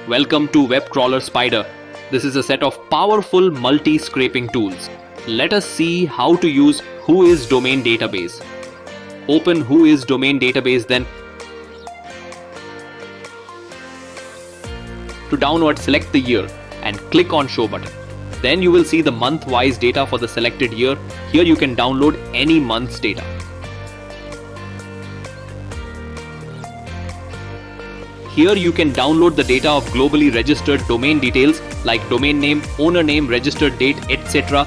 Welcome to Web Crawler Spider. This is a set of powerful multi-scraping tools. Let us see how to use WhoIS domain database. Open WhoIS domain database then. To download, select the year and click on Show button. Then you will see the month-wise data for the selected year. Here you can download any month's data. Here you can download the data of globally registered domain details like domain name, owner name, registered date, etc.